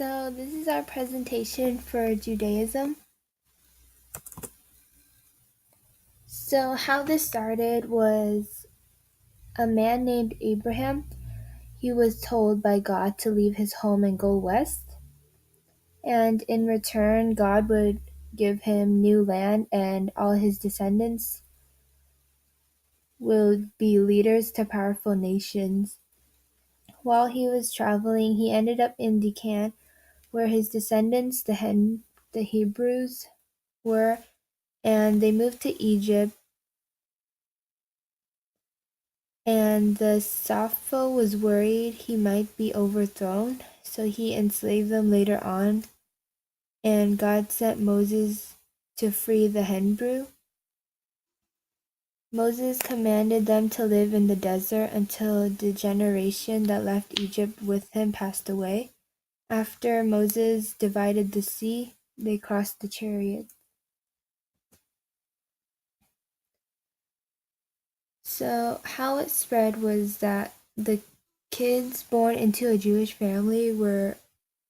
So this is our presentation for Judaism. So how this started was a man named Abraham. He was told by God to leave his home and go west. And in return, God would give him new land and all his descendants will be leaders to powerful nations. While he was traveling, he ended up in Deccan, where his descendants, the Hebrews, were, and they moved to Egypt. And the Sappho was worried he might be overthrown, so he enslaved them later on, and God sent Moses to free the Hebrew. Moses commanded them to live in the desert until the generation that left Egypt with him passed away. After Moses divided the sea, they crossed the chariots. So how it spread was that the kids born into a Jewish family were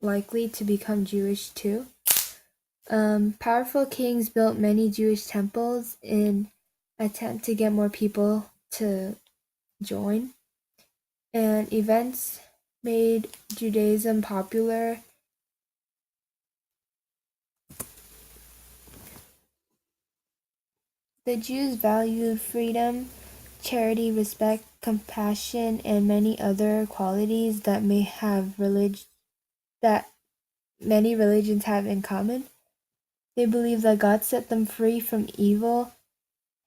likely to become Jewish too. Powerful kings built many Jewish temples in attempt to get more people to join, and events made Judaism popular. The Jews valued freedom, charity, respect, compassion, and many other qualities that many religions have in common. They believe that God set them free from evil,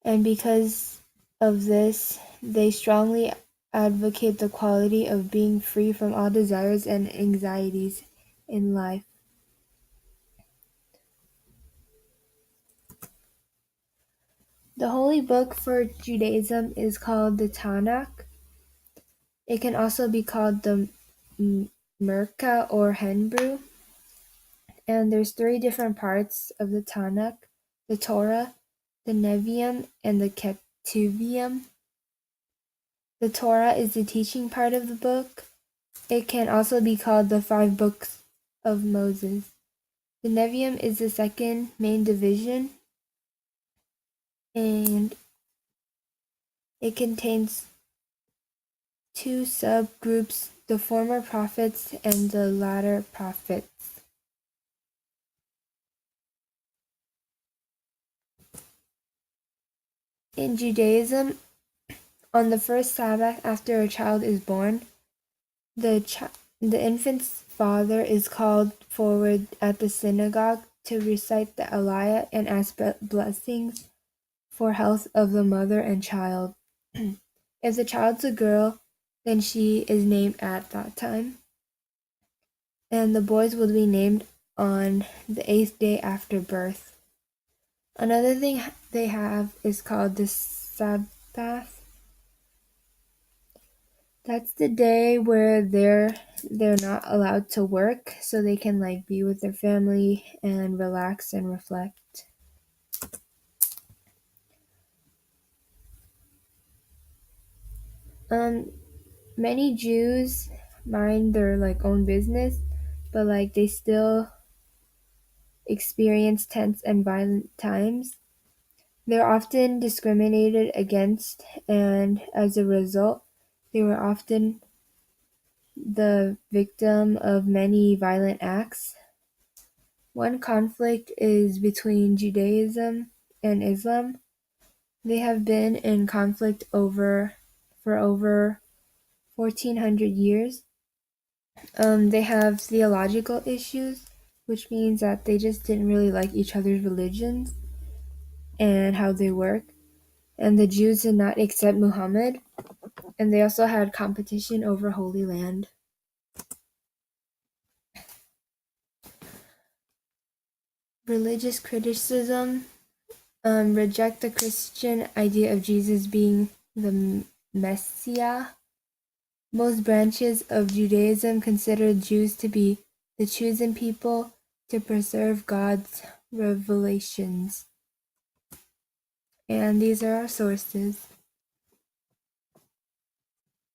and because of this, they strongly advocate the quality of being free from all desires and anxieties in life. The holy book for Judaism is called the Tanakh. It can also be called the Merkah or Hebrew. And there's 3 different parts of the Tanakh: the Torah, the Nevi'im, and the Ketuvim. The Torah is the teaching part of the book. It can also be called the 5 books of Moses. The Nevi'im is the second main division, and it contains 2 subgroups: the former prophets and the latter prophets. In Judaism, on the first Sabbath after a child is born, the infant's father is called forward at the synagogue to recite the Aliyah and ask blessings for health of the mother and child. If the child's a girl, then she is named at that time. And the boys will be named on the 8th day after birth. Another thing they have is called the Sabbath. That's the day where they're not allowed to work, so they can be with their family and relax and reflect. Many Jews mind their own business, but they still experience tense and violent times. They're often discriminated against, and as a result, they were often the victim of many violent acts. One conflict is between Judaism and Islam. They have been in conflict for over 1400 years. They have theological issues, which means that they just didn't really like each other's religions and how they work. And the Jews did not accept Muhammad, and they also had competition over Holy Land. Religious criticism reject the Christian idea of Jesus being the Messiah. Most branches of Judaism consider Jews to be the chosen people to preserve God's revelations. And these are our sources.